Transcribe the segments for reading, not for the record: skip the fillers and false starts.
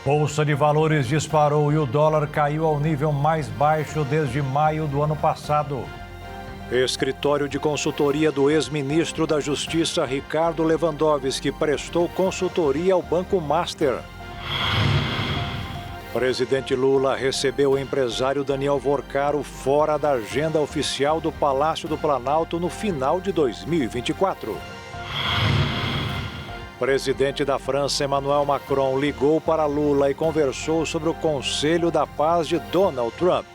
Bolsa de Valores disparou e o dólar caiu ao nível mais baixo desde maio do ano passado. Escritório de consultoria do ex-ministro da Justiça, Ricardo Lewandowski, prestou consultoria ao Banco Master. Presidente Lula recebeu o empresário Daniel Vorcaro fora da agenda oficial do Palácio do Planalto no final de 2024. Presidente da França, Emmanuel Macron, ligou para Lula e conversou sobre o Conselho da Paz de Donald Trump.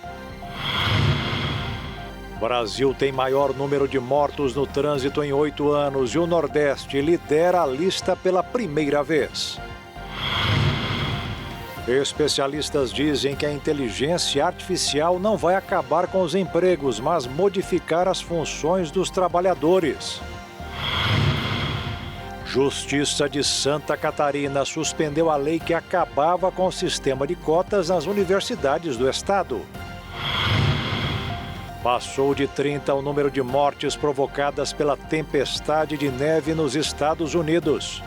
Brasil tem maior número de mortos no trânsito em 8 anos e o Nordeste lidera a lista pela primeira vez. Especialistas dizem que a inteligência artificial não vai acabar com os empregos, mas modificar as funções dos trabalhadores. Justiça de Santa Catarina suspendeu a lei que acabava com o sistema de cotas nas universidades do estado. Passou de 30 o número de mortes provocadas pela tempestade de neve nos Estados Unidos.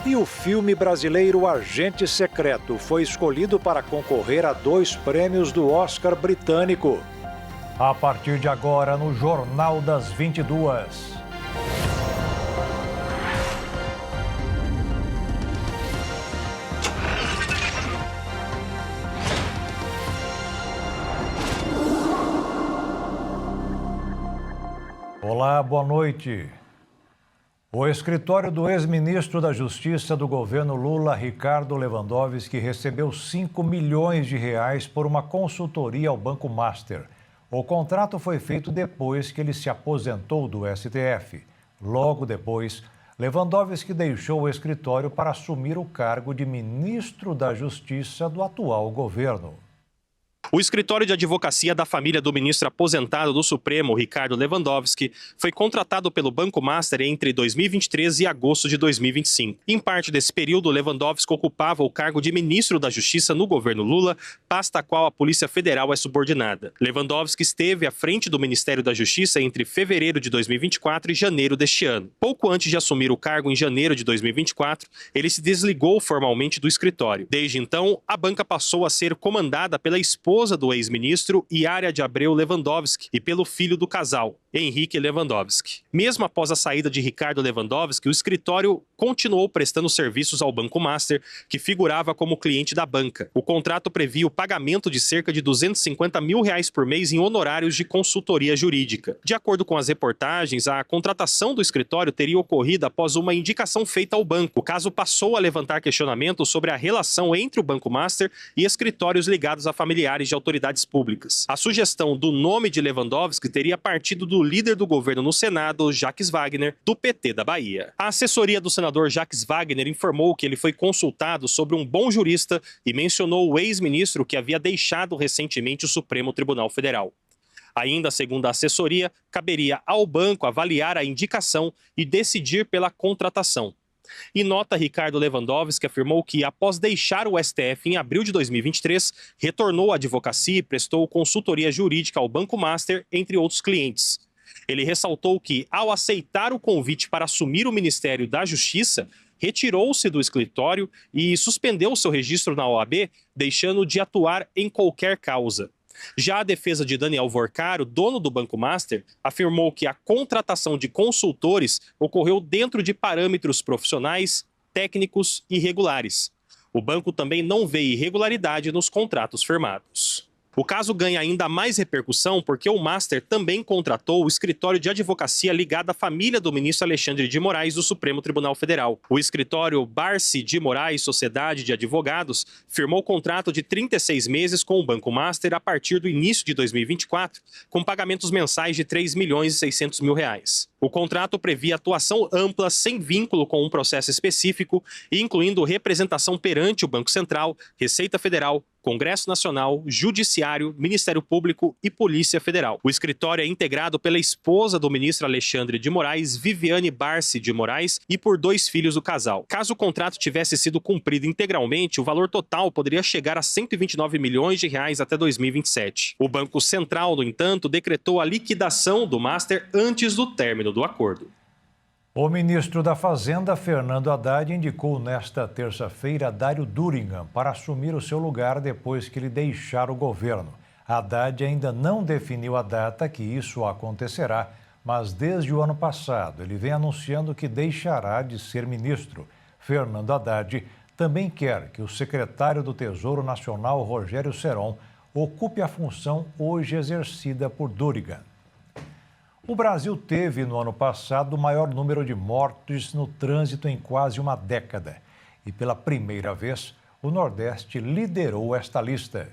E o filme brasileiro Agente Secreto foi escolhido para concorrer a 2 prêmios do Oscar britânico. A partir de agora, no Jornal das 22. Olá, boa noite. O escritório do ex-ministro da Justiça do governo Lula, Ricardo Lewandowski, recebeu 5 milhões de reais por uma consultoria ao Banco Master. O contrato foi feito depois que ele se aposentou do STF. Logo depois, Lewandowski deixou o escritório para assumir o cargo de ministro da Justiça do atual governo. O escritório de advocacia da família do ministro aposentado do Supremo, Ricardo Lewandowski, foi contratado pelo Banco Master entre 2023 e agosto de 2025. Em parte desse período, Lewandowski ocupava o cargo de ministro da Justiça no governo Lula, pasta a qual a Polícia Federal é subordinada. Lewandowski esteve à frente do Ministério da Justiça entre fevereiro de 2024 e janeiro deste ano. Pouco antes de assumir o cargo em janeiro de 2024, ele se desligou formalmente do escritório. Desde então, a banca passou a ser comandada pela esposa do ex-ministro Yara de Abreu Lewandowski e pelo filho do casal, Henrique Lewandowski. Mesmo após a saída de Ricardo Lewandowski, o escritório continuou prestando serviços ao Banco Master, que figurava como cliente da banca. O contrato previa o pagamento de cerca de R$250 mil por mês em honorários de consultoria jurídica. De acordo com as reportagens, a contratação do escritório teria ocorrido após uma indicação feita ao banco. O caso passou a levantar questionamentos sobre a relação entre o Banco Master e escritórios ligados a familiares de autoridades públicas. A sugestão do nome de Lewandowski teria partido do líder do governo no Senado, Jacques Wagner, do PT da Bahia. A assessoria do senador Jacques Wagner informou que ele foi consultado sobre um bom jurista e mencionou o ex-ministro que havia deixado recentemente o Supremo Tribunal Federal. Ainda, segundo a assessoria, caberia ao banco avaliar a indicação e decidir pela contratação. Em nota, Ricardo Lewandowski afirmou que, após deixar o STF em abril de 2023, retornou à advocacia e prestou consultoria jurídica ao Banco Master, entre outros clientes. Ele ressaltou que, ao aceitar o convite para assumir o Ministério da Justiça, retirou-se do escritório e suspendeu seu registro na OAB, deixando de atuar em qualquer causa. Já a defesa de Daniel Vorcaro, dono do Banco Master, afirmou que a contratação de consultores ocorreu dentro de parâmetros profissionais, técnicos e regulares. O banco também não vê irregularidade nos contratos firmados. O caso ganha ainda mais repercussão porque o Master também contratou o escritório de advocacia ligado à família do ministro Alexandre de Moraes do Supremo Tribunal Federal. O escritório Barsi de Moraes Sociedade de Advogados firmou contrato de 36 meses com o Banco Master a partir do início de 2024, com pagamentos mensais de R$3.600.000. O contrato previa atuação ampla, sem vínculo com um processo específico, incluindo representação perante o Banco Central, Receita Federal, Congresso Nacional, Judiciário, Ministério Público e Polícia Federal. O escritório é integrado pela esposa do ministro Alexandre de Moraes, Viviane Barsi de Moraes, e por 2 filhos do casal. Caso o contrato tivesse sido cumprido integralmente, o valor total poderia chegar a R$129 milhões até 2027. O Banco Central, no entanto, decretou a liquidação do Master antes do término do acordo. O ministro da Fazenda, Fernando Haddad, indicou nesta terça-feira Dário Durigan para assumir o seu lugar depois que ele deixar o governo. Haddad ainda não definiu a data que isso acontecerá, mas desde o ano passado ele vem anunciando que deixará de ser ministro. Fernando Haddad também quer que o secretário do Tesouro Nacional, Rogério Seron, ocupe a função hoje exercida por Durigan. O Brasil teve, no ano passado, o maior número de mortes no trânsito em quase uma década. E, pela primeira vez, o Nordeste liderou esta lista.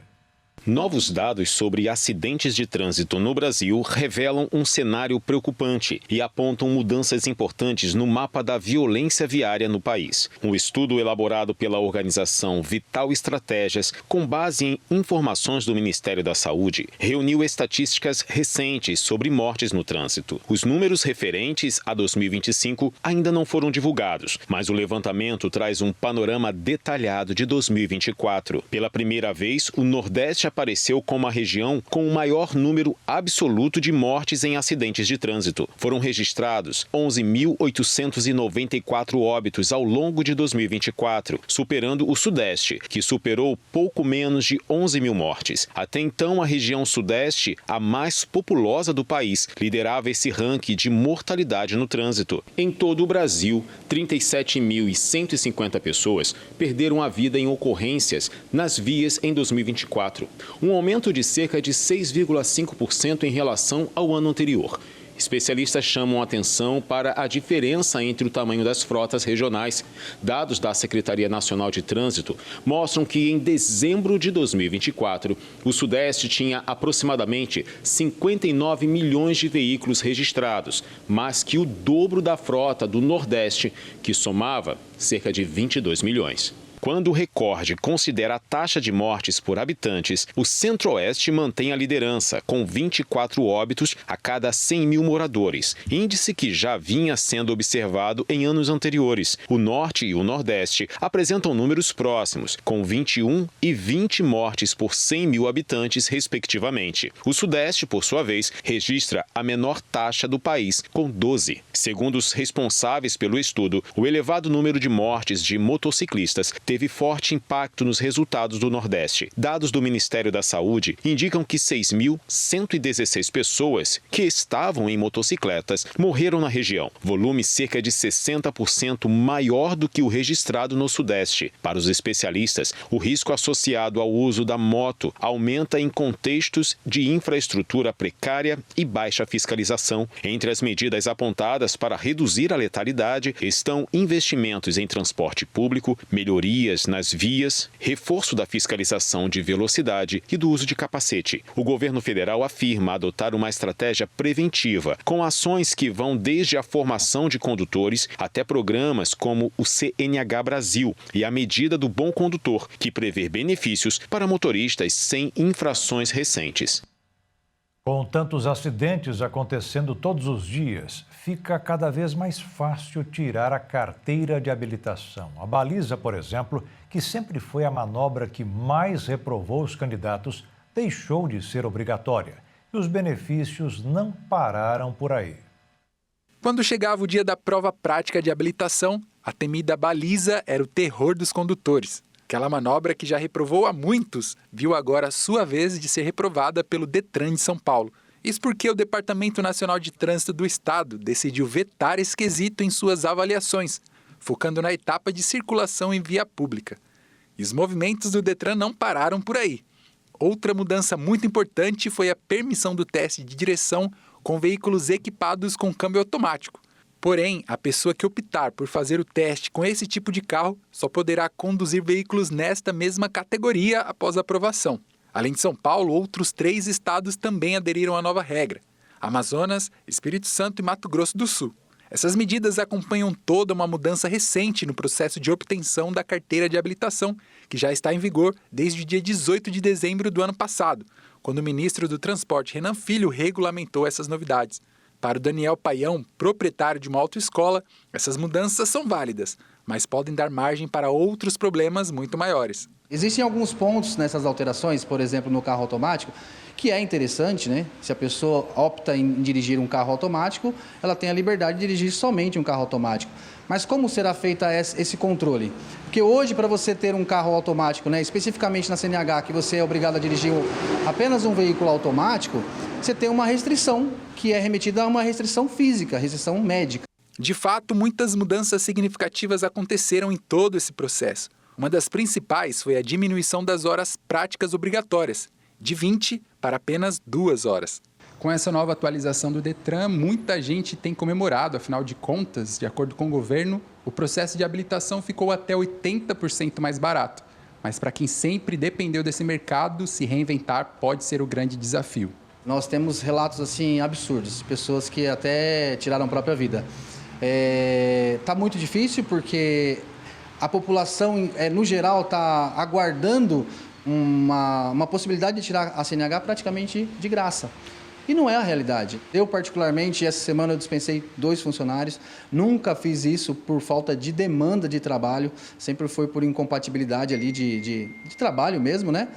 Novos dados sobre acidentes de trânsito no Brasil revelam um cenário preocupante e apontam mudanças importantes no mapa da violência viária no país. Um estudo elaborado pela organização Vital Estratégias, com base em informações do Ministério da Saúde, reuniu estatísticas recentes sobre mortes no trânsito. Os números referentes a 2025 ainda não foram divulgados, mas o levantamento traz um panorama detalhado de 2024. Pela primeira vez, o Nordeste apareceu como a região com o maior número absoluto de mortes em acidentes de trânsito. Foram registrados 11.894 óbitos ao longo de 2024, superando o Sudeste, que superou pouco menos de 11 mil mortes. Até então, a região Sudeste, a mais populosa do país, liderava esse ranking de mortalidade no trânsito. Em todo o Brasil, 37.150 pessoas perderam a vida em ocorrências nas vias em 2024. Um aumento de cerca de 6,5% em relação ao ano anterior. Especialistas chamam a atenção para a diferença entre o tamanho das frotas regionais. Dados da Secretaria Nacional de Trânsito mostram que em dezembro de 2024, o Sudeste tinha aproximadamente 59 milhões de veículos registrados, mais que o dobro da frota do Nordeste, que somava cerca de 22 milhões. Quando o recorde considera a taxa de mortes por habitantes, o Centro-Oeste mantém a liderança, com 24 óbitos a cada 100 mil moradores, índice que já vinha sendo observado em anos anteriores. O Norte e o Nordeste apresentam números próximos, com 21 e 20 mortes por 100 mil habitantes, respectivamente. O Sudeste, por sua vez, registra a menor taxa do país, com 12. Segundo os responsáveis pelo estudo, o elevado número de mortes de motociclistas teve forte impacto nos resultados do Nordeste. Dados do Ministério da Saúde indicam que 6.116 pessoas que estavam em motocicletas morreram na região, volume cerca de 60% maior do que o registrado no Sudeste. Para os especialistas, o risco associado ao uso da moto aumenta em contextos de infraestrutura precária e baixa fiscalização. Entre as medidas apontadas para reduzir a letalidade estão investimentos em transporte público, melhorias nas vias, reforço da fiscalização de velocidade e do uso de capacete. O governo federal afirma adotar uma estratégia preventiva, com ações que vão desde a formação de condutores até programas como o CNH Brasil e a medida do bom condutor, que prevê benefícios para motoristas sem infrações recentes. Com tantos acidentes acontecendo todos os dias, fica cada vez mais fácil tirar a carteira de habilitação. A baliza, por exemplo, que sempre foi a manobra que mais reprovou os candidatos, deixou de ser obrigatória. E os benefícios não pararam por aí. Quando chegava o dia da prova prática de habilitação, a temida baliza era o terror dos condutores. Aquela manobra que já reprovou a muitos, viu agora a sua vez de ser reprovada pelo Detran de São Paulo. Isso porque o Departamento Nacional de Trânsito do Estado decidiu vetar esse quesito em suas avaliações, focando na etapa de circulação em via pública. E os movimentos do Detran não pararam por aí. Outra mudança muito importante foi a permissão do teste de direção com veículos equipados com câmbio automático. Porém, a pessoa que optar por fazer o teste com esse tipo de carro só poderá conduzir veículos nesta mesma categoria após a aprovação. Além de São Paulo, outros 3 estados também aderiram à nova regra: Amazonas, Espírito Santo e Mato Grosso do Sul. Essas medidas acompanham toda uma mudança recente no processo de obtenção da carteira de habilitação, que já está em vigor desde o dia 18 de dezembro do ano passado, quando o ministro do Transporte, Renan Filho, regulamentou essas novidades. Para o Daniel Paião, proprietário de uma autoescola, essas mudanças são válidas, mas podem dar margem para outros problemas muito maiores. Existem alguns pontos nessas alterações, por exemplo, no carro automático, que é interessante, né? Se a pessoa opta em dirigir um carro automático, ela tem a liberdade de dirigir somente um carro automático. Mas como será feito esse controle? Porque hoje, para você ter um carro automático, né, especificamente na CNH, que você é obrigado a dirigir apenas um veículo automático, você tem uma restrição, que é remetida a uma restrição física, restrição médica. De fato, muitas mudanças significativas aconteceram em todo esse processo. Uma das principais foi a diminuição das horas práticas obrigatórias, de 20 para apenas 2 horas. Com essa nova atualização do Detran, muita gente tem comemorado, afinal de contas, de acordo com o governo, o processo de habilitação ficou até 80% mais barato. Mas para quem sempre dependeu desse mercado, se reinventar pode ser o grande desafio. Nós temos relatos assim absurdos, pessoas que até tiraram a própria vida. Tá muito difícil porque a população, no geral, está aguardando uma possibilidade de tirar a CNH praticamente de graça. E não é a realidade. Eu, particularmente, essa semana eu dispensei 2 funcionários. Nunca fiz isso por falta de demanda de trabalho. Sempre foi por incompatibilidade ali de trabalho mesmo, né?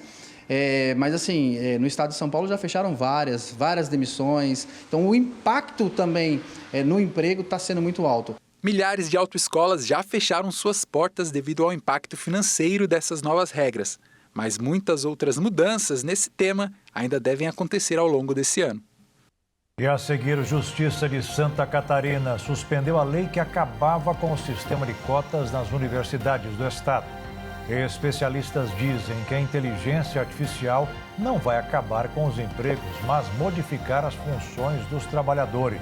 Mas, assim, no estado de São Paulo já fecharam várias demissões. Então, o impacto também no emprego está sendo muito alto. Milhares de autoescolas já fecharam suas portas devido ao impacto financeiro dessas novas regras. Mas muitas outras mudanças nesse tema ainda devem acontecer ao longo desse ano. E a seguir, a Justiça de Santa Catarina suspendeu a lei que acabava com o sistema de cotas nas universidades do estado. Especialistas dizem que a inteligência artificial não vai acabar com os empregos, mas modificar as funções dos trabalhadores.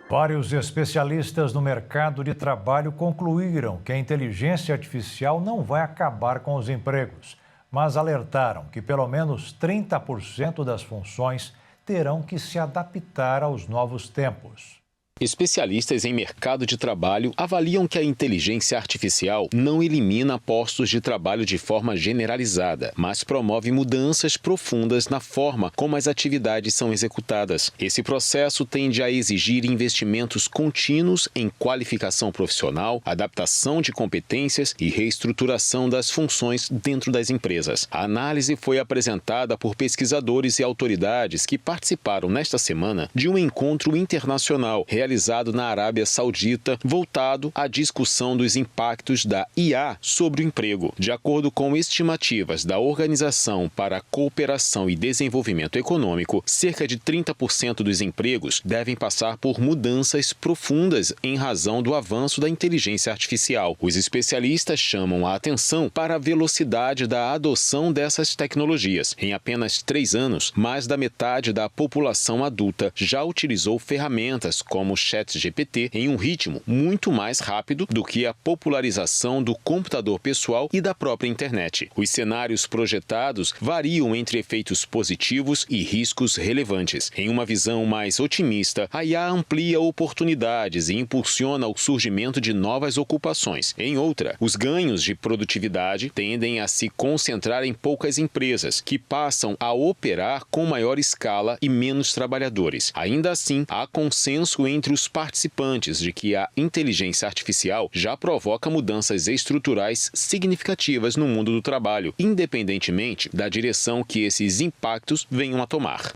Vários especialistas no mercado de trabalho concluíram que a inteligência artificial não vai acabar com os empregos, mas alertaram que pelo menos 30% das funções terão que se adaptar aos novos tempos. Especialistas em mercado de trabalho avaliam que a inteligência artificial não elimina postos de trabalho de forma generalizada, mas promove mudanças profundas na forma como as atividades são executadas. Esse processo tende a exigir investimentos contínuos em qualificação profissional, adaptação de competências e reestruturação das funções dentro das empresas. A análise foi apresentada por pesquisadores e autoridades que participaram nesta semana de um encontro internacional realizado na Arábia Saudita, voltado à discussão dos impactos da IA sobre o emprego. De acordo com estimativas da Organização para a Cooperação e Desenvolvimento Econômico, cerca de 30% dos empregos devem passar por mudanças profundas em razão do avanço da inteligência artificial. Os especialistas chamam a atenção para a velocidade da adoção dessas tecnologias. Em apenas 3 anos, mais da metade da população adulta já utilizou ferramentas como o ChatGPT em um ritmo muito mais rápido do que a popularização do computador pessoal e da própria internet. Os cenários projetados variam entre efeitos positivos e riscos relevantes. Em uma visão mais otimista, a IA amplia oportunidades e impulsiona o surgimento de novas ocupações. Em outra, os ganhos de produtividade tendem a se concentrar em poucas empresas, que passam a operar com maior escala e menos trabalhadores. Ainda assim, há consenso entre os participantes de que a inteligência artificial já provoca mudanças estruturais significativas no mundo do trabalho, independentemente da direção que esses impactos venham a tomar.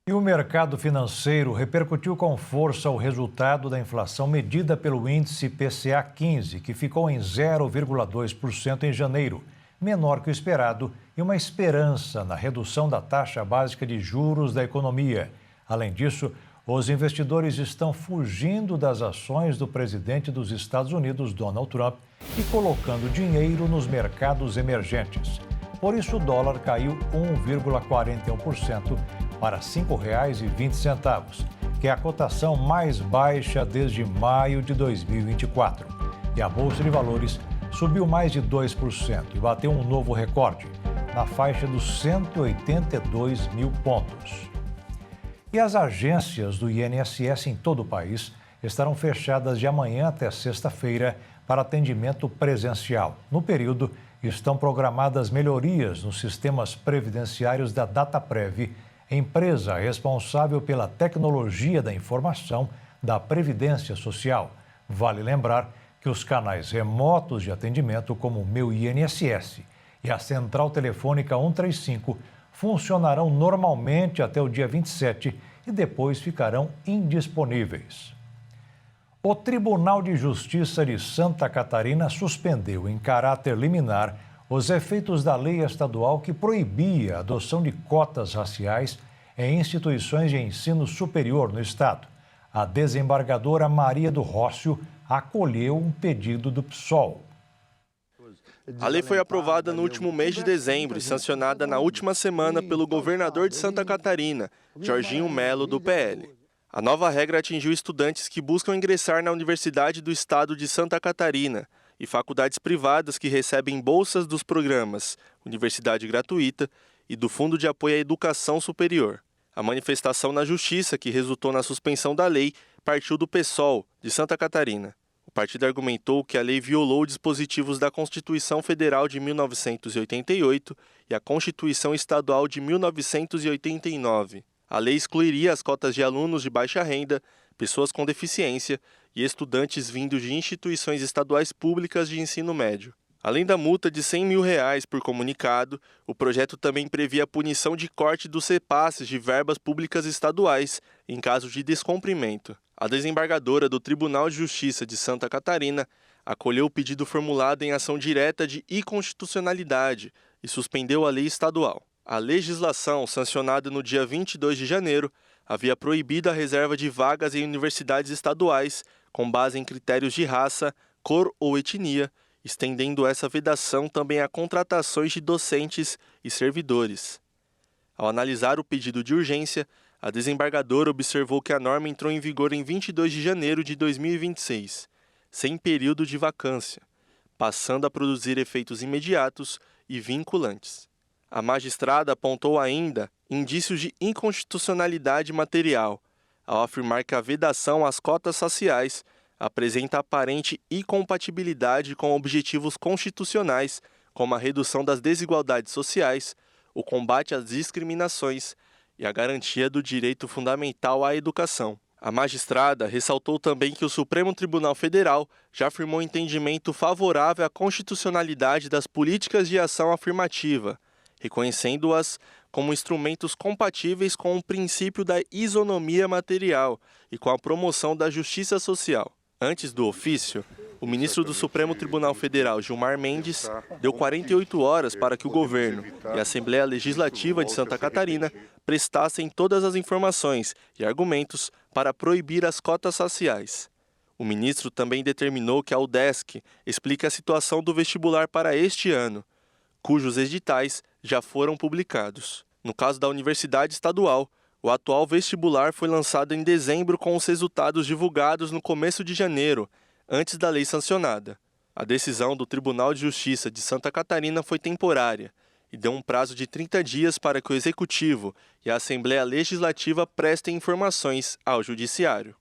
E o mercado financeiro repercutiu com força o resultado da inflação medida pelo índice PCA-15, que ficou em 0,2% em janeiro, menor que o esperado, e uma esperança na redução da taxa básica de juros da economia. Além disso, os investidores estão fugindo das ações do presidente dos Estados Unidos, Donald Trump, e colocando dinheiro nos mercados emergentes. Por isso, o dólar caiu 1,41% para R$ 5,20, que é a cotação mais baixa desde maio de 2024. E a Bolsa de Valores subiu mais de 2% e bateu um novo recorde, na faixa dos 182 mil pontos. E as agências do INSS em todo o país estarão fechadas de amanhã até sexta-feira para atendimento presencial. No período, estão programadas melhorias nos sistemas previdenciários da Dataprev empresa responsável pela tecnologia da informação da Previdência Social. Vale lembrar que os canais remotos de atendimento, como o Meu INSS e a Central Telefônica 135, funcionarão normalmente até o dia 27 e depois ficarão indisponíveis. O Tribunal de Justiça de Santa Catarina suspendeu em caráter liminar os efeitos da lei estadual que proibia a adoção de cotas raciais em instituições de ensino superior no estado. A desembargadora Maria do Rócio acolheu um pedido do PSOL. A lei foi aprovada no último mês de dezembro e sancionada na última semana pelo governador de Santa Catarina, Jorginho Melo, do PL. A nova regra atingiu estudantes que buscam ingressar na Universidade do Estado de Santa Catarina e faculdades privadas que recebem bolsas dos programas Universidade Gratuita e do Fundo de Apoio à Educação Superior. A manifestação na Justiça, que resultou na suspensão da lei, partiu do PSOL, de Santa Catarina. O partido argumentou que a lei violou dispositivos da Constituição Federal de 1988 e a Constituição Estadual de 1989. A lei excluiria as cotas de alunos de baixa renda, pessoas com deficiência e estudantes vindos de instituições estaduais públicas de ensino médio. Além da multa de R$100 mil por comunicado, o projeto também previa a punição de corte dos repasses de verbas públicas estaduais em caso de descumprimento. A desembargadora do Tribunal de Justiça de Santa Catarina acolheu o pedido formulado em ação direta de inconstitucionalidade e suspendeu a lei estadual. A legislação, sancionada no dia 22 de janeiro, havia proibido a reserva de vagas em universidades estaduais com base em critérios de raça, cor ou etnia, estendendo essa vedação também a contratações de docentes e servidores. Ao analisar o pedido de urgência, a desembargadora observou que a norma entrou em vigor em 22 de janeiro de 2026, sem período de vacância, passando a produzir efeitos imediatos e vinculantes. A magistrada apontou ainda indícios de inconstitucionalidade material, ao afirmar que a vedação às cotas raciais apresenta aparente incompatibilidade com objetivos constitucionais, como a redução das desigualdades sociais, o combate às discriminações e a garantia do direito fundamental à educação. A magistrada ressaltou também que o Supremo Tribunal Federal já afirmou entendimento favorável à constitucionalidade das políticas de ação afirmativa, reconhecendo-as como instrumentos compatíveis com o princípio da isonomia material e com a promoção da justiça social. Antes do ofício, o ministro do Supremo Tribunal Federal, Gilmar Mendes, deu 48 horas para que o governo e a Assembleia Legislativa de Santa Catarina prestassem todas as informações e argumentos para proibir as cotas raciais. O ministro também determinou que a UDESC explique a situação do vestibular para este ano, cujos editais já foram publicados. No caso da Universidade Estadual, o atual vestibular foi lançado em dezembro com os resultados divulgados no começo de janeiro, antes da lei sancionada. A decisão do Tribunal de Justiça de Santa Catarina foi temporária e deu um prazo de 30 dias para que o Executivo e a Assembleia Legislativa prestem informações ao Judiciário.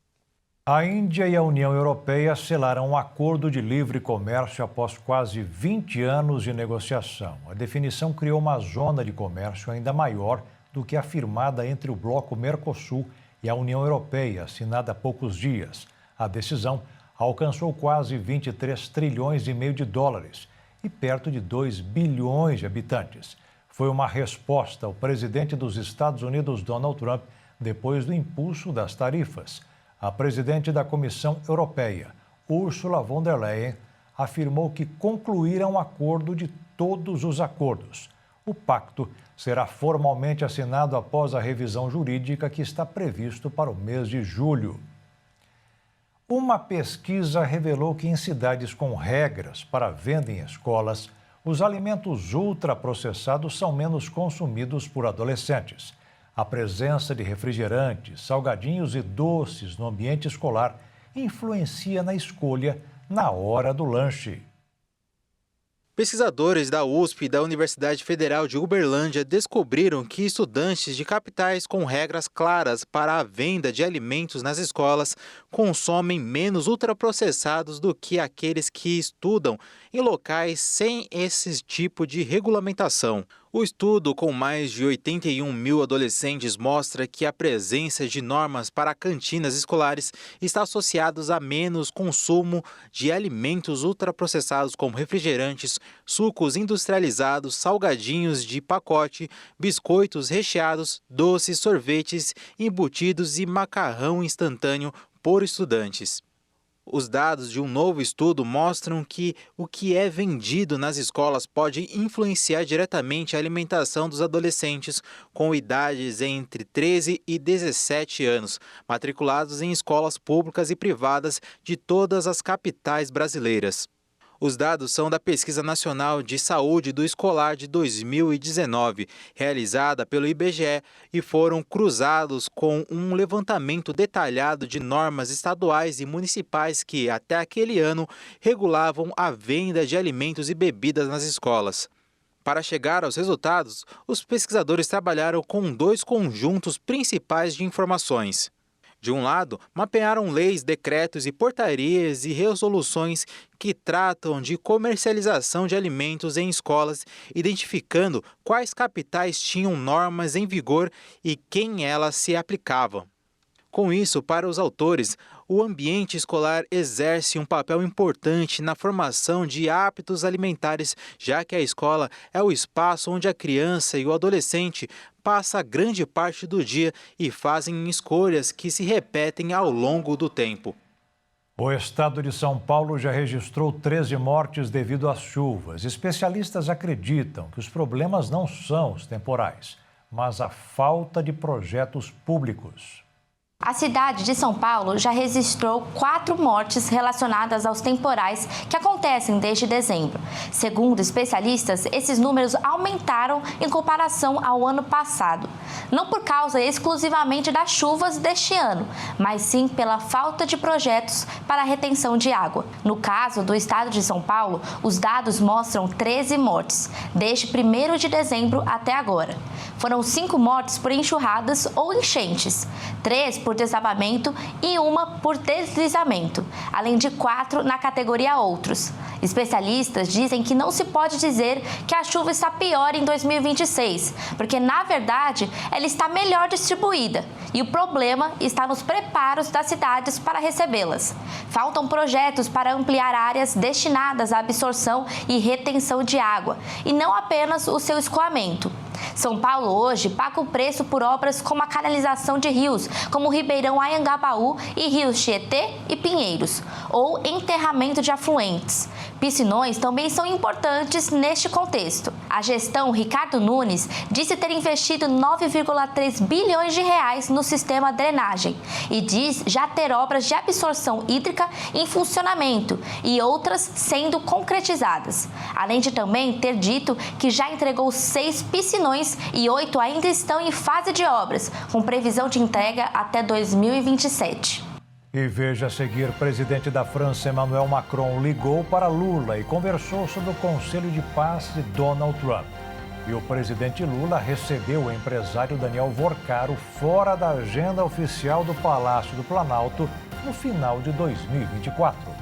A Índia e a União Europeia selaram um acordo de livre comércio após quase 20 anos de negociação. A definição criou uma zona de comércio ainda maior do que a firmada entre o bloco Mercosul e a União Europeia, assinada há poucos dias. A decisão alcançou quase 23 trilhões e meio de dólares e perto de 2 bilhões de habitantes. Foi uma resposta ao presidente dos Estados Unidos, Donald Trump, depois do impulso das tarifas. A presidente da Comissão Europeia, Ursula von der Leyen, afirmou que concluíram um acordo de todos os acordos. O pacto será formalmente assinado após a revisão jurídica que está previsto para o mês de julho. Uma pesquisa revelou que em cidades com regras para venda em escolas, os alimentos ultraprocessados são menos consumidos por adolescentes. A presença de refrigerantes, salgadinhos e doces no ambiente escolar influencia na escolha na hora do lanche. Pesquisadores da USP e da Universidade Federal de Uberlândia descobriram que estudantes de capitais com regras claras para a venda de alimentos nas escolas consomem menos ultraprocessados do que aqueles que estudam em locais sem esse tipo de regulamentação. O estudo, com mais de 81 mil adolescentes, mostra que a presença de normas para cantinas escolares está associada a menos consumo de alimentos ultraprocessados como refrigerantes, sucos industrializados, salgadinhos de pacote, biscoitos recheados, doces, sorvetes, embutidos e macarrão instantâneo por estudantes. Os dados de um novo estudo mostram que o que é vendido nas escolas pode influenciar diretamente a alimentação dos adolescentes com idades entre 13 e 17 anos, matriculados em escolas públicas e privadas de todas as capitais brasileiras. Os dados são da Pesquisa Nacional de Saúde do Escolar de 2019, realizada pelo IBGE, e foram cruzados com um levantamento detalhado de normas estaduais e municipais que, até aquele ano, regulavam a venda de alimentos e bebidas nas escolas. Para chegar aos resultados, os pesquisadores trabalharam com dois conjuntos principais de informações. De um lado, mapearam leis, decretos e portarias e resoluções que tratam de comercialização de alimentos em escolas, identificando quais capitais tinham normas em vigor e quem elas se aplicavam. Com isso, para os autores, o ambiente escolar exerce um papel importante na formação de hábitos alimentares, já que a escola é o espaço onde a criança e o adolescente passa grande parte do dia e fazem escolhas que se repetem ao longo do tempo. O estado de São Paulo já registrou 13 mortes devido às chuvas. Especialistas acreditam que os problemas não são os temporais, mas a falta de projetos públicos. A cidade de São Paulo já registrou 4 mortes relacionadas aos temporais que acontecem desde dezembro. Segundo especialistas, esses números aumentaram em comparação ao ano passado. Não por causa exclusivamente das chuvas deste ano, mas sim pela falta de projetos para a retenção de água. No caso do estado de São Paulo, os dados mostram 13 mortes, desde 1º de dezembro até agora. Foram 5 mortes por enxurradas ou enchentes, 3 por desabamento e 1 por deslizamento, além de 4 na categoria outros. Especialistas dizem que não se pode dizer que a chuva está pior em 2026, porque na verdade ela está melhor distribuída e o problema está nos preparos das cidades para recebê-las. Faltam projetos para ampliar áreas destinadas à absorção e retenção de água e não apenas o seu escoamento. São Paulo hoje paga o preço por obras como a canalização de rios, como o Ribeirão Anhangabaú e rios Tietê e Pinheiros, ou enterramento de afluentes. Piscinões também são importantes neste contexto. A gestão Ricardo Nunes disse ter investido 9,3 bilhões de reais no sistema drenagem e diz já ter obras de absorção hídrica em funcionamento e outras sendo concretizadas. Além de também ter dito que já entregou 6 piscinões e 8 ainda estão em fase de obras, com previsão de entrega até 2027. E veja a seguir, o presidente da França, Emmanuel Macron, ligou para Lula e conversou sobre o Conselho de Paz de Donald Trump. E o presidente Lula recebeu o empresário Daniel Vorcaro fora da agenda oficial do Palácio do Planalto no final de 2024.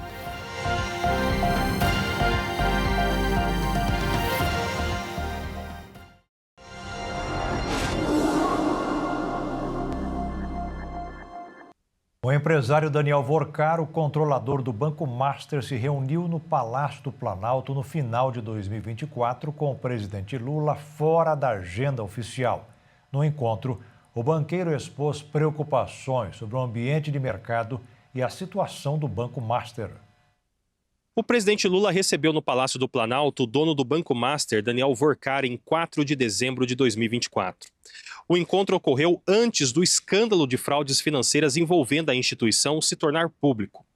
O empresário Daniel Vorcaro, controlador do Banco Master, se reuniu no Palácio do Planalto no final de 2024 com o presidente Lula fora da agenda oficial. No encontro, o banqueiro expôs preocupações sobre o ambiente de mercado e a situação do Banco Master. O presidente Lula recebeu no Palácio do Planalto o dono do Banco Master, Daniel Vorcaro, em 4 de dezembro de 2024. O encontro ocorreu antes do escândalo de fraudes financeiras envolvendo a instituição se tornar público.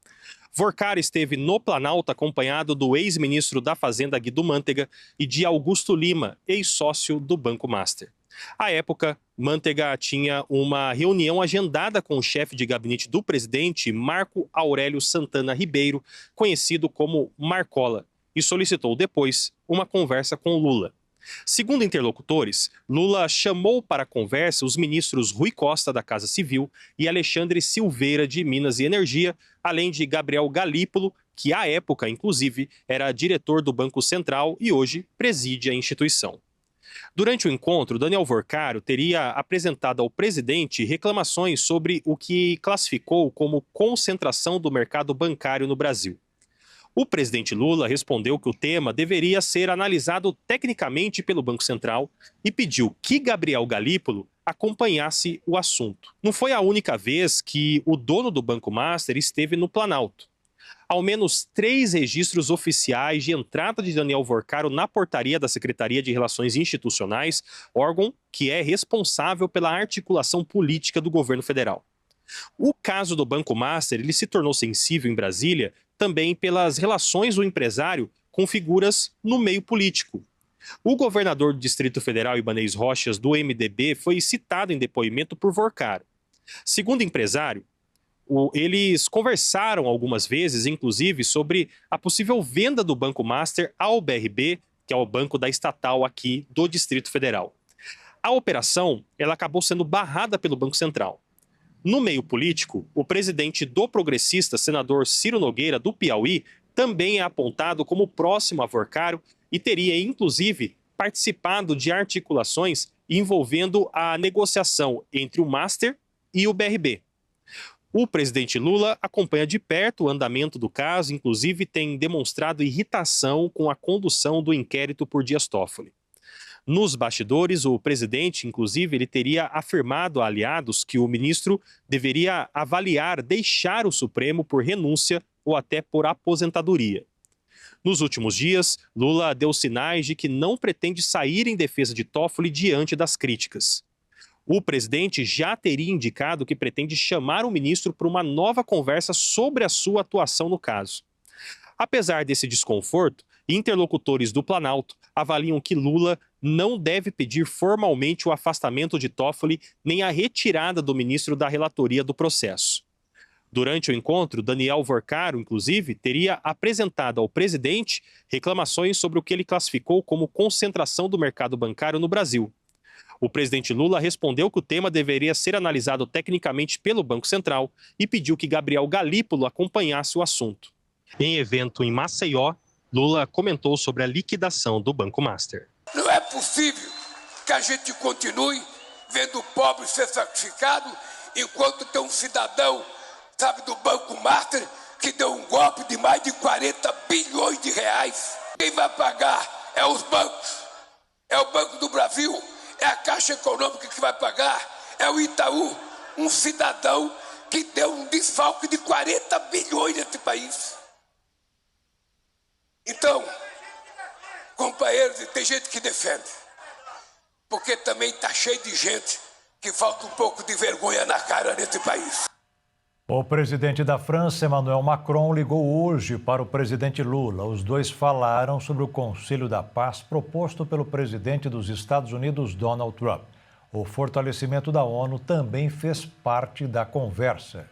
Vorcaro esteve no Planalto acompanhado do ex-ministro da Fazenda Guido Mantega e de Augusto Lima, ex-sócio do Banco Master. À época, Mantega tinha uma reunião agendada com o chefe de gabinete do presidente, Marco Aurélio Santana Ribeiro, conhecido como Marcola, e solicitou depois uma conversa com Lula. Segundo interlocutores, Lula chamou para a conversa os ministros Rui Costa, da Casa Civil, e Alexandre Silveira, de Minas e Energia, além de Gabriel Galípolo, que à época, inclusive, era diretor do Banco Central e hoje preside a instituição. Durante o encontro, Daniel Vorcaro teria apresentado ao presidente reclamações sobre o que classificou como concentração do mercado bancário no Brasil. O presidente Lula respondeu que o tema deveria ser analisado tecnicamente pelo Banco Central e pediu que Gabriel Galípolo acompanhasse o assunto. Não foi a única vez que o dono do Banco Master esteve no Planalto. Ao menos 3 registros oficiais de entrada de Daniel Vorcaro na portaria da Secretaria de Relações Institucionais, órgão que é responsável pela articulação política do governo federal. O caso do Banco Master ele se tornou sensível em Brasília também pelas relações do empresário com figuras no meio político. O governador do Distrito Federal, Ibanez Roxas, do MDB, foi citado em depoimento por Vorcaro. Segundo o empresário, eles conversaram algumas vezes, inclusive, sobre a possível venda do Banco Master ao BRB, que é o banco da estatal aqui do Distrito Federal. A operação ela acabou sendo barrada pelo Banco Central. No meio político, o presidente do progressista, senador Ciro Nogueira, do Piauí, também é apontado como próximo a Vorcaro e teria, inclusive, participado de articulações envolvendo a negociação entre o Master e o BRB. O presidente Lula acompanha de perto o andamento do caso, inclusive tem demonstrado irritação com a condução do inquérito por Dias Toffoli. Nos bastidores, o presidente, inclusive, ele teria afirmado a aliados que o ministro deveria avaliar deixar o Supremo por renúncia ou até por aposentadoria. Nos últimos dias, Lula deu sinais de que não pretende sair em defesa de Toffoli diante das críticas. O presidente já teria indicado que pretende chamar o ministro para uma nova conversa sobre a sua atuação no caso. Apesar desse desconforto, interlocutores do Planalto avaliam que Lula não deve pedir formalmente o afastamento de Toffoli nem a retirada do ministro da relatoria do processo. Durante o encontro, Daniel Vorcaro, inclusive, teria apresentado ao presidente reclamações sobre o que ele classificou como concentração do mercado bancário no Brasil. O presidente Lula respondeu que o tema deveria ser analisado tecnicamente pelo Banco Central e pediu que Gabriel Galípolo acompanhasse o assunto. Em evento em Maceió, Lula comentou sobre a liquidação do Banco Master. Não é possível que a gente continue vendo o pobre ser sacrificado enquanto tem um cidadão, sabe, do Banco Master que deu um golpe de mais de 40 bilhões de reais. Quem vai pagar é os bancos, é o Banco do Brasil, é a Caixa Econômica que vai pagar, é o Itaú, um cidadão que deu um desfalque de 40 bilhões nesse país. Então, companheiros, tem gente que defende, porque também está cheio de gente que falta um pouco de vergonha na cara nesse país. O presidente da França, Emmanuel Macron, ligou hoje para o presidente Lula. Os dois falaram sobre o Conselho da Paz proposto pelo presidente dos Estados Unidos, Donald Trump. O fortalecimento da ONU também fez parte da conversa.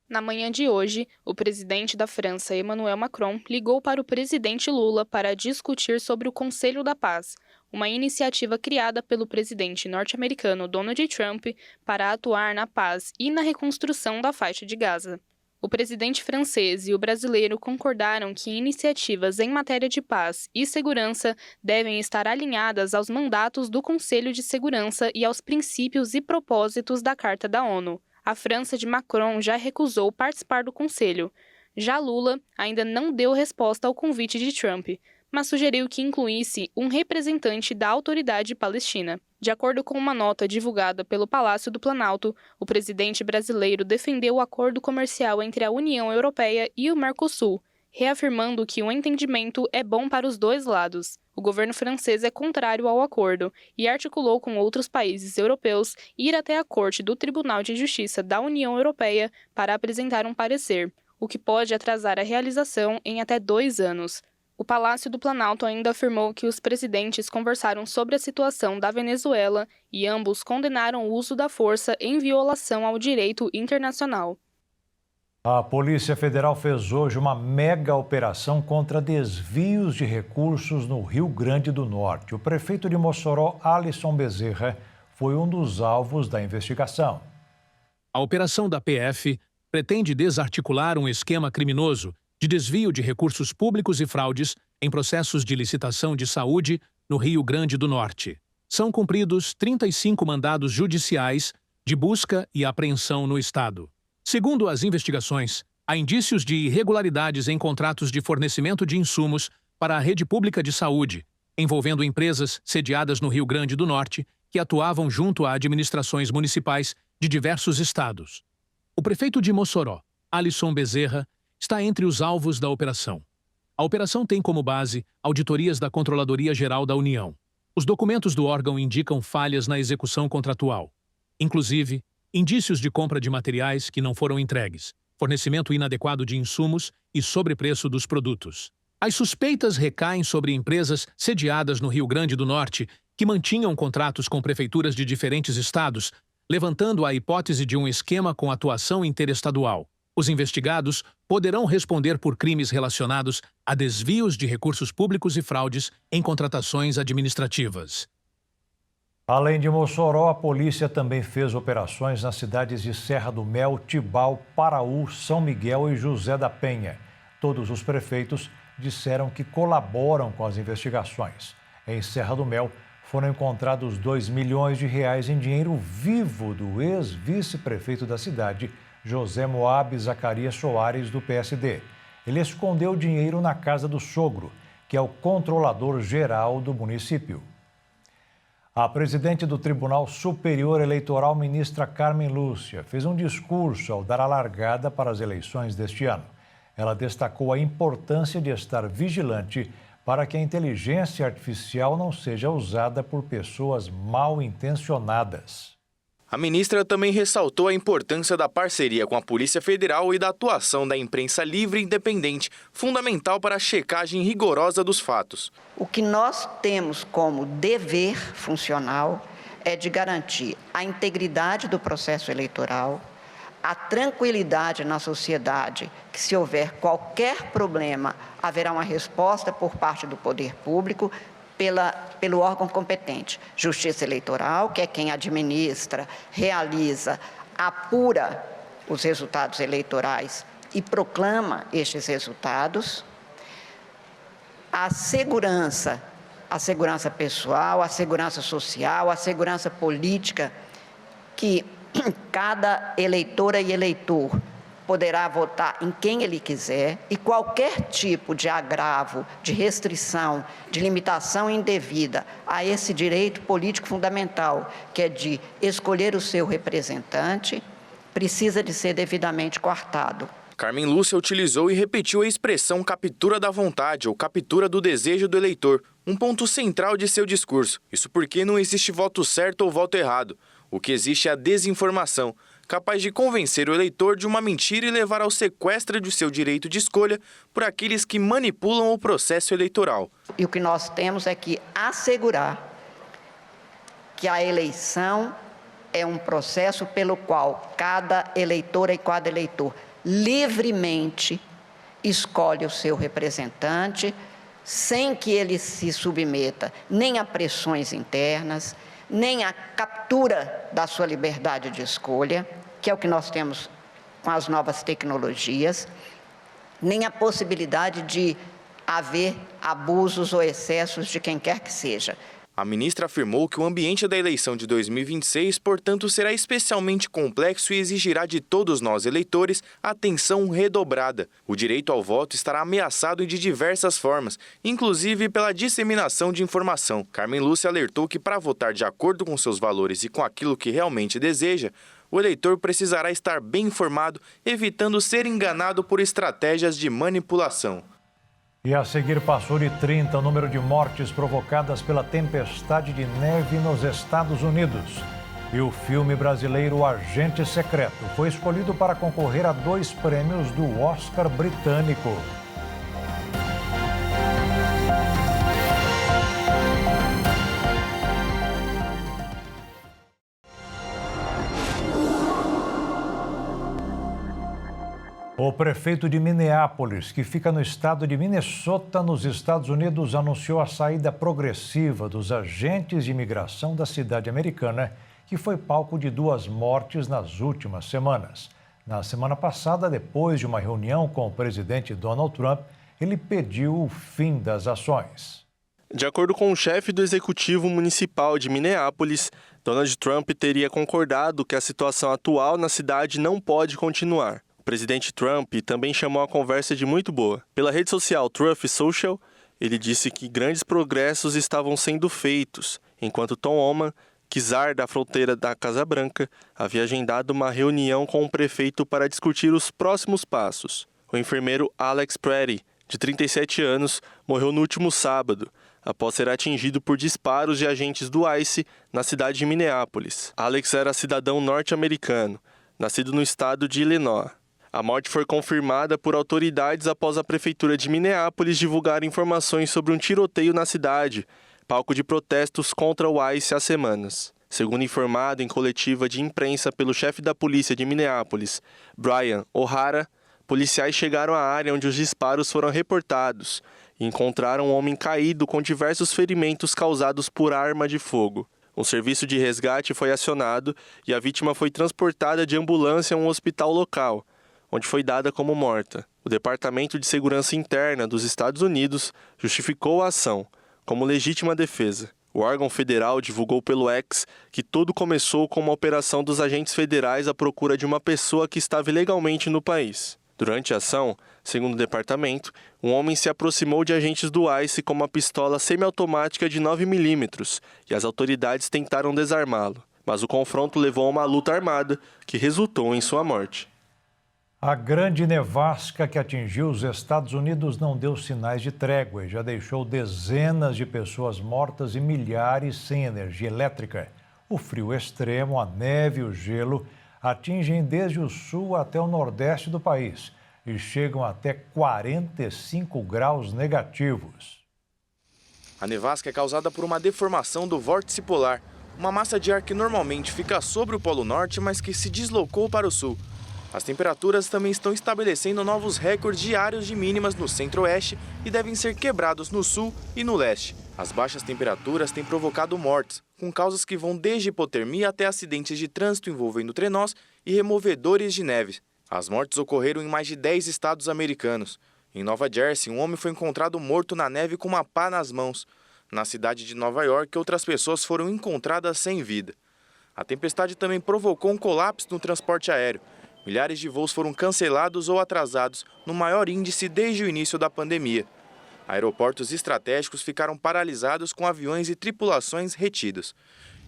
Na manhã de hoje, o presidente da França, Emmanuel Macron, ligou para o presidente Lula para discutir sobre o Conselho da Paz, uma iniciativa criada pelo presidente norte-americano Donald Trump para atuar na paz e na reconstrução da faixa de Gaza. O presidente francês e o brasileiro concordaram que iniciativas em matéria de paz e segurança devem estar alinhadas aos mandatos do Conselho de Segurança e aos princípios e propósitos da Carta da ONU. A França de Macron já recusou participar do Conselho. Já Lula ainda não deu resposta ao convite de Trump, mas sugeriu que incluísse um representante da Autoridade Palestina. De acordo com uma nota divulgada pelo Palácio do Planalto, o presidente brasileiro defendeu o acordo comercial entre a União Europeia e o Mercosul, reafirmando que o entendimento é bom para os dois lados. O governo francês é contrário ao acordo e articulou com outros países europeus ir até a Corte do Tribunal de Justiça da União Europeia para apresentar um parecer, o que pode atrasar a realização em até 2 anos. O Palácio do Planalto ainda afirmou que os presidentes conversaram sobre a situação da Venezuela e ambos condenaram o uso da força em violação ao direito internacional. A Polícia Federal fez hoje uma mega operação contra desvios de recursos no Rio Grande do Norte. O prefeito de Mossoró, Alisson Bezerra, foi um dos alvos da investigação. A operação da PF pretende desarticular um esquema criminoso de desvio de recursos públicos e fraudes em processos de licitação de saúde, no Rio Grande do Norte. São cumpridos 35 mandados judiciais de busca e apreensão no estado. Segundo as investigações, há indícios de irregularidades em contratos de fornecimento de insumos para a rede pública de saúde, envolvendo empresas sediadas no Rio Grande do Norte que atuavam junto a administrações municipais de diversos estados. O prefeito de Mossoró, Alisson Bezerra, está entre os alvos da operação. A operação tem como base auditorias da Controladoria Geral da União. Os documentos do órgão indicam falhas na execução contratual, inclusive indícios de compra de materiais que não foram entregues, fornecimento inadequado de insumos e sobrepreço dos produtos. As suspeitas recaem sobre empresas sediadas no Rio Grande do Norte que mantinham contratos com prefeituras de diferentes estados, levantando a hipótese de um esquema com atuação interestadual. Os investigados poderão responder por crimes relacionados a desvios de recursos públicos e fraudes em contratações administrativas. Além de Mossoró, a polícia também fez operações nas cidades de Serra do Mel, Tibau, Paraú, São Miguel e José da Penha. Todos os prefeitos disseram que colaboram com as investigações. Em Serra do Mel, foram encontrados R$2 milhões em dinheiro vivo do ex-vice-prefeito da cidade, José Moab Zacarias Soares, do PSD. Ele escondeu o dinheiro na casa do sogro, que é o controlador-geral do município. A presidente do Tribunal Superior Eleitoral, ministra Carmen Lúcia, fez um discurso ao dar a largada para as eleições deste ano. Ela destacou a importância de estar vigilante para que a inteligência artificial não seja usada por pessoas mal intencionadas. A ministra também ressaltou a importância da parceria com a Polícia Federal e da atuação da imprensa livre e independente, fundamental para a checagem rigorosa dos fatos. O que nós temos como dever funcional é de garantir a integridade do processo eleitoral, a tranquilidade na sociedade, que se houver qualquer problema, haverá uma resposta por parte do poder público, pelo órgão competente. Justiça Eleitoral, que é quem administra, realiza, apura os resultados eleitorais e proclama estes resultados. A segurança pessoal, a segurança social, a segurança política, que cada eleitora e eleitor poderá votar em quem ele quiser, e qualquer tipo de agravo, de restrição, de limitação indevida a esse direito político fundamental, que é de escolher o seu representante, precisa de ser devidamente coartado. Carmen Lúcia utilizou e repetiu a expressão captura da vontade ou captura do desejo do eleitor, um ponto central de seu discurso. Isso porque não existe voto certo ou voto errado. O que existe é a desinformação, capaz de convencer o eleitor de uma mentira e levar ao sequestro de seu direito de escolha por aqueles que manipulam o processo eleitoral. E o que nós temos é que assegurar que a eleição é um processo pelo qual cada eleitora e cada eleitor livremente escolhe o seu representante, sem que ele se submeta nem a pressões internas, nem a captura da sua liberdade de escolha, que é o que nós temos com as novas tecnologias, nem a possibilidade de haver abusos ou excessos de quem quer que seja. A ministra afirmou que o ambiente da eleição de 2026, portanto, será especialmente complexo e exigirá de todos nós, eleitores, atenção redobrada. O direito ao voto estará ameaçado de diversas formas, inclusive pela disseminação de informação. Carmen Lúcia alertou que, para votar de acordo com seus valores e com aquilo que realmente deseja, o eleitor precisará estar bem informado, evitando ser enganado por estratégias de manipulação. E a seguir, passou de 30 o número de mortes provocadas pela tempestade de neve nos Estados Unidos. E o filme brasileiro Agente Secreto foi escolhido para concorrer a 2 prêmios do Oscar britânico. O prefeito de Minneapolis, que fica no estado de Minnesota, nos Estados Unidos, anunciou a saída progressiva dos agentes de imigração da cidade americana, que foi palco de 2 mortes nas últimas semanas. Na semana passada, depois de uma reunião com o presidente Donald Trump, ele pediu o fim das ações. De acordo com o chefe do Executivo Municipal de Minneapolis, Donald Trump teria concordado que a situação atual na cidade não pode continuar. O presidente Trump também chamou a conversa de muito boa. Pela rede social Truth Social, ele disse que grandes progressos estavam sendo feitos, enquanto Tom Homan, czar da fronteira da Casa Branca, havia agendado uma reunião com o prefeito para discutir os próximos passos. O enfermeiro Alex Pretty, de 37 anos, morreu no último sábado, após ser atingido por disparos de agentes do ICE na cidade de Minneapolis. Alex era cidadão norte-americano, nascido no estado de Illinois. A morte foi confirmada por autoridades após a prefeitura de Minneapolis divulgar informações sobre um tiroteio na cidade, palco de protestos contra o ICE há semanas. Segundo informado em coletiva de imprensa pelo chefe da polícia de Minneapolis, Brian O'Hara, policiais chegaram à área onde os disparos foram reportados e encontraram um homem caído com diversos ferimentos causados por arma de fogo. Um serviço de resgate foi acionado e a vítima foi transportada de ambulância a um hospital local, onde foi dada como morta. O Departamento de Segurança Interna dos Estados Unidos justificou a ação como legítima defesa. O órgão federal divulgou pelo X que tudo começou com uma operação dos agentes federais à procura de uma pessoa que estava ilegalmente no país. Durante a ação, segundo o departamento, um homem se aproximou de agentes do ICE com uma pistola semiautomática de 9mm e as autoridades tentaram desarmá-lo, mas o confronto levou a uma luta armada que resultou em sua morte. A grande nevasca que atingiu os Estados Unidos não deu sinais de trégua e já deixou dezenas de pessoas mortas e milhares sem energia elétrica. O frio extremo, a neve e o gelo atingem desde o sul até o nordeste do país e chegam até 45 graus negativos. A nevasca é causada por uma deformação do vórtice polar, uma massa de ar que normalmente fica sobre o Polo Norte, mas que se deslocou para o sul. As temperaturas também estão estabelecendo novos recordes diários de mínimas no centro-oeste e devem ser quebrados no sul e no leste. As baixas temperaturas têm provocado mortes, com causas que vão desde hipotermia até acidentes de trânsito envolvendo trenós e removedores de neve. As mortes ocorreram em mais de 10 estados americanos. Em Nova Jersey, um homem foi encontrado morto na neve com uma pá nas mãos. Na cidade de Nova York, outras pessoas foram encontradas sem vida. A tempestade também provocou um colapso no transporte aéreo. Milhares de voos foram cancelados ou atrasados, no maior índice desde o início da pandemia. Aeroportos estratégicos ficaram paralisados com aviões e tripulações retidos.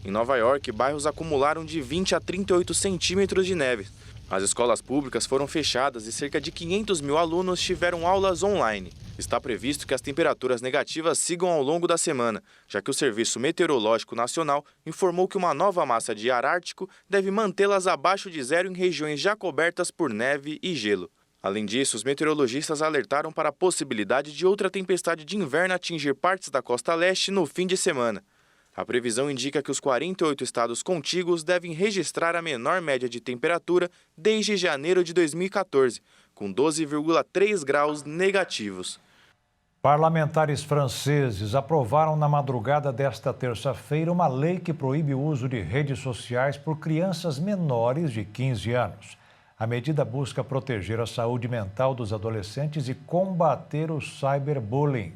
Em Nova York, bairros acumularam de 20 a 38 centímetros de neve. As escolas públicas foram fechadas e cerca de 500 mil alunos tiveram aulas online. Está previsto que as temperaturas negativas sigam ao longo da semana, já que o Serviço Meteorológico Nacional informou que uma nova massa de ar ártico deve mantê-las abaixo de zero em regiões já cobertas por neve e gelo. Além disso, os meteorologistas alertaram para a possibilidade de outra tempestade de inverno atingir partes da costa leste no fim de semana. A previsão indica que os 48 estados contíguos devem registrar a menor média de temperatura desde janeiro de 2014, com 12,3 graus negativos. Parlamentares franceses aprovaram na madrugada desta terça-feira uma lei que proíbe o uso de redes sociais por crianças menores de 15 anos. A medida busca proteger a saúde mental dos adolescentes e combater o cyberbullying.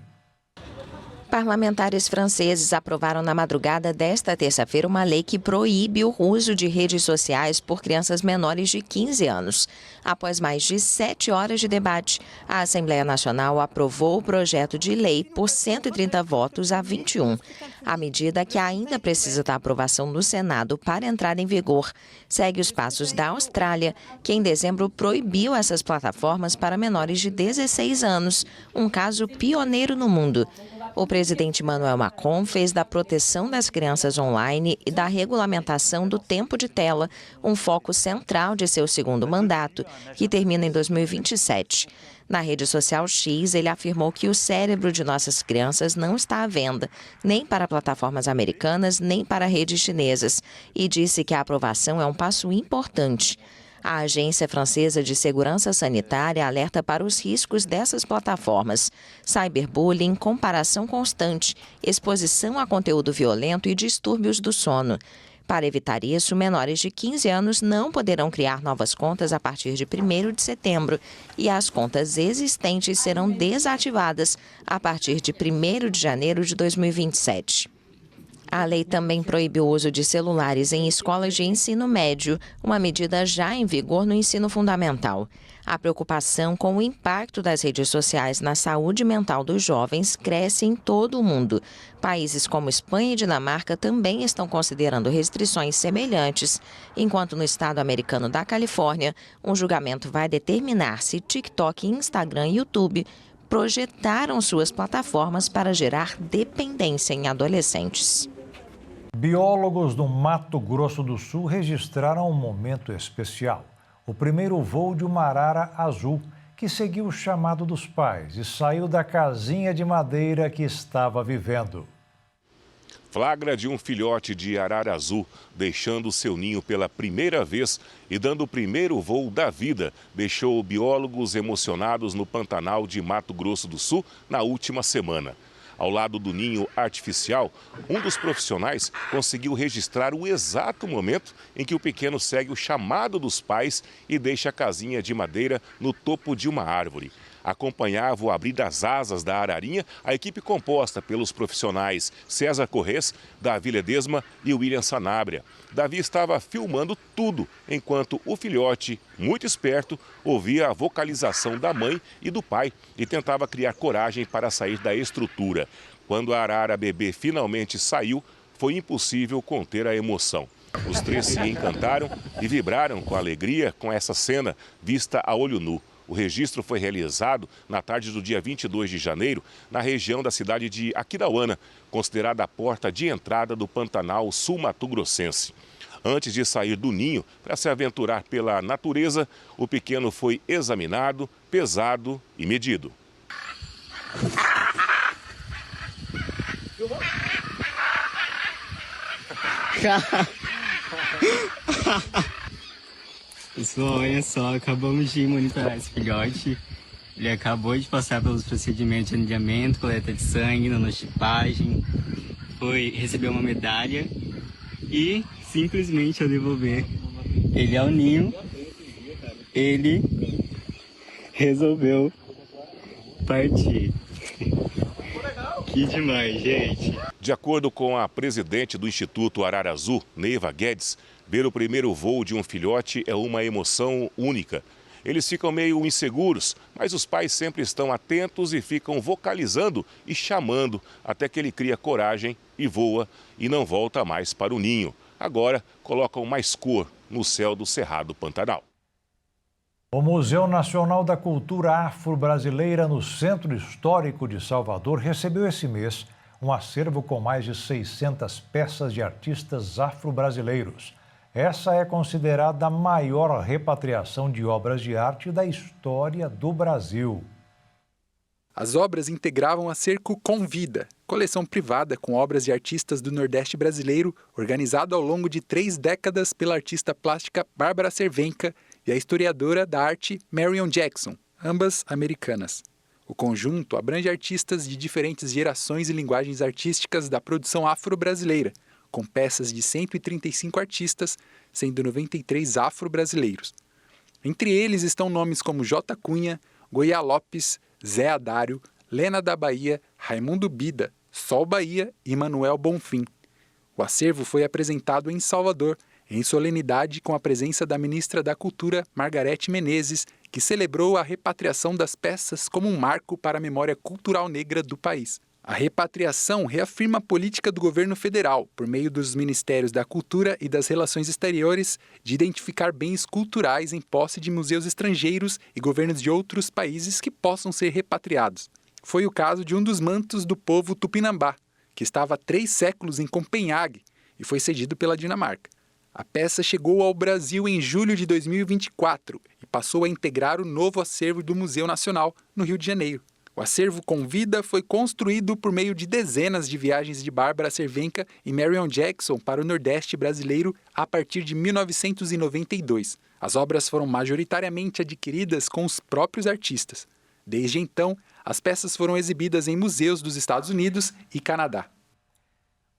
Parlamentares franceses aprovaram na madrugada desta terça-feira uma lei que proíbe o uso de redes sociais por crianças menores de 15 anos. Após mais de 7 horas de debate, a Assembleia Nacional aprovou o projeto de lei por 130 votos a 21. A medida, que ainda precisa da aprovação do Senado para entrar em vigor, segue os passos da Austrália, que em dezembro proibiu essas plataformas para menores de 16 anos, um caso pioneiro no mundo. O presidente Emmanuel Macron fez da proteção das crianças online e da regulamentação do tempo de tela um foco central de seu segundo mandato, que termina em 2027. Na rede social X, ele afirmou que o cérebro de nossas crianças não está à venda, nem para plataformas americanas, nem para redes chinesas, e disse que a aprovação é um passo importante. A Agência Francesa de Segurança Sanitária alerta para os riscos dessas plataformas: cyberbullying, comparação constante, exposição a conteúdo violento e distúrbios do sono. Para evitar isso, menores de 15 anos não poderão criar novas contas a partir de 1º de setembro e as contas existentes serão desativadas a partir de 1º de janeiro de 2027. A lei também proíbe o uso de celulares em escolas de ensino médio, uma medida já em vigor no ensino fundamental. A preocupação com o impacto das redes sociais na saúde mental dos jovens cresce em todo o mundo. Países como Espanha e Dinamarca também estão considerando restrições semelhantes, enquanto no estado americano da Califórnia, um julgamento vai determinar se TikTok, Instagram e YouTube projetaram suas plataformas para gerar dependência em adolescentes. Biólogos do Mato Grosso do Sul registraram um momento especial. O primeiro voo de uma arara azul, que seguiu o chamado dos pais e saiu da casinha de madeira que estava vivendo. Flagra de um filhote de arara azul deixando seu ninho pela primeira vez e dando o primeiro voo da vida deixou biólogos emocionados no Pantanal de Mato Grosso do Sul na última semana. Ao lado do ninho artificial, um dos profissionais conseguiu registrar o exato momento em que o pequeno segue o chamado dos pais e deixa a casinha de madeira no topo de uma árvore. Acompanhava o abrir das asas da ararinha a equipe composta pelos profissionais César Corrês, Davi Ledesma e William Sanabria. Davi estava filmando tudo, enquanto o filhote, muito esperto, ouvia a vocalização da mãe e do pai e tentava criar coragem para sair da estrutura. Quando a arara bebê finalmente saiu, foi impossível conter a emoção. Os três se encantaram e vibraram com alegria com essa cena vista a olho nu. O registro foi realizado na tarde do dia 22 de janeiro, na região da cidade de Aquidauana, considerada a porta de entrada do Pantanal sul-mato-grossense. Antes de sair do ninho para se aventurar pela natureza, o pequeno foi examinado, pesado e medido. Pessoal, olha só, acabamos de monitorar esse filhote. Ele acabou de passar pelos procedimentos de aninhamento, coleta de sangue, nanotipagem, recebeu uma medalha e simplesmente ao devolver ele ao ninho, ele resolveu partir. Que demais, gente! De acordo com a presidente do Instituto Arara Azul, Neiva Guedes, ver o primeiro voo de um filhote é uma emoção única. Eles ficam meio inseguros, mas os pais sempre estão atentos e ficam vocalizando e chamando até que ele cria coragem e voa e não volta mais para o ninho. Agora colocam mais cor no céu do Cerrado Pantanal. O Museu Nacional da Cultura Afro-Brasileira no Centro Histórico de Salvador recebeu esse mês um acervo com mais de 600 peças de artistas afro-brasileiros. Essa é considerada a maior repatriação de obras de arte da história do Brasil. As obras integravam a Acervo Convida, coleção privada com obras de artistas do Nordeste brasileiro, organizado ao longo de 3 décadas pela artista plástica Bárbara Cervenka e a historiadora da arte Marion Jackson, ambas americanas. O conjunto abrange artistas de diferentes gerações e linguagens artísticas da produção afro-brasileira, com peças de 135 artistas, sendo 93 afro-brasileiros. Entre eles estão nomes como J. Cunha, Goiá Lopes, Zé Adário, Lena da Bahia, Raimundo Bida, Sol Bahia e Manuel Bonfim. O acervo foi apresentado em Salvador, em solenidade com a presença da ministra da Cultura, Margarete Menezes, que celebrou a repatriação das peças como um marco para a memória cultural negra do país. A repatriação reafirma a política do governo federal, por meio dos Ministérios da Cultura e das Relações Exteriores, de identificar bens culturais em posse de museus estrangeiros e governos de outros países que possam ser repatriados. Foi o caso de um dos mantos do povo Tupinambá, que estava há 3 séculos em Copenhague e foi cedido pela Dinamarca. A peça chegou ao Brasil em julho de 2024 e passou a integrar o novo acervo do Museu Nacional, no Rio de Janeiro. O Acervo Convida foi construído por meio de dezenas de viagens de Bárbara Cervenka e Marion Jackson para o Nordeste brasileiro a partir de 1992. As obras foram majoritariamente adquiridas com os próprios artistas. Desde então, as peças foram exibidas em museus dos Estados Unidos e Canadá.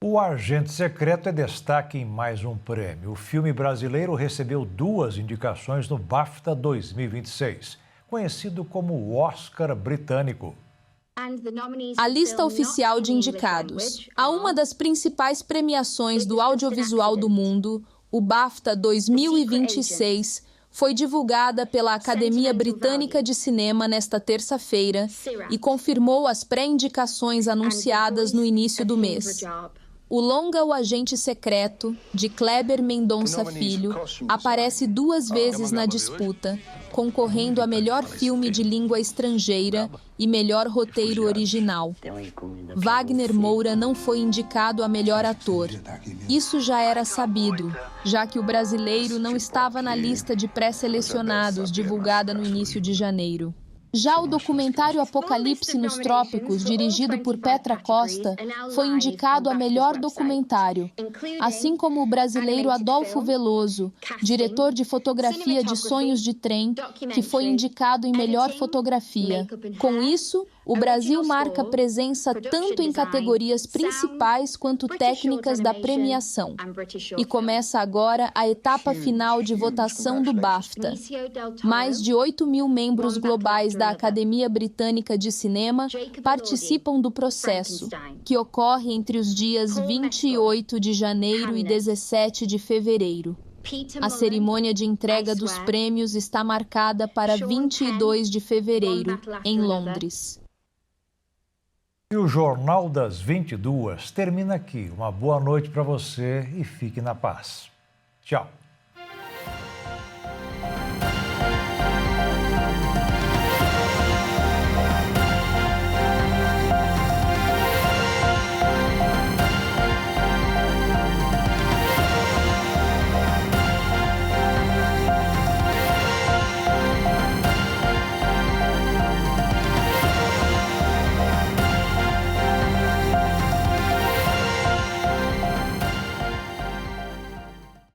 O Agente Secreto é destaque em mais um prêmio. O filme brasileiro recebeu 2 indicações no BAFTA 2026, conhecido como o Oscar britânico. A lista oficial de indicados a uma das principais premiações do audiovisual do mundo, o BAFTA 2026, foi divulgada pela Academia Britânica de Cinema nesta terça-feira e confirmou as pré-indicações anunciadas no início do mês. O longa O Agente Secreto, de Kleber Mendonça Filho, aparece 2 vezes na disputa, concorrendo a melhor filme de língua estrangeira e melhor roteiro original. Wagner Moura não foi indicado a melhor ator. Isso já era sabido, já que o brasileiro não estava na lista de pré-selecionados divulgada no início de janeiro. Já o documentário Apocalipse nos Trópicos, dirigido por Petra Costa, foi indicado a melhor documentário, assim como o brasileiro Adolfo Veloso, diretor de fotografia de Sonhos de Trem, que foi indicado em melhor fotografia. Com isso, o Brasil marca presença tanto em categorias principais quanto técnicas da premiação. E começa agora a etapa final de votação do BAFTA. Mais de 8.000 membros globais da Academia Britânica de Cinema participam do processo, que ocorre entre os dias 28 de janeiro e 17 de fevereiro. A cerimônia de entrega dos prêmios está marcada para 22 de fevereiro, em Londres. E o Jornal das 22 termina aqui. Uma boa noite para você e fique na paz. Tchau.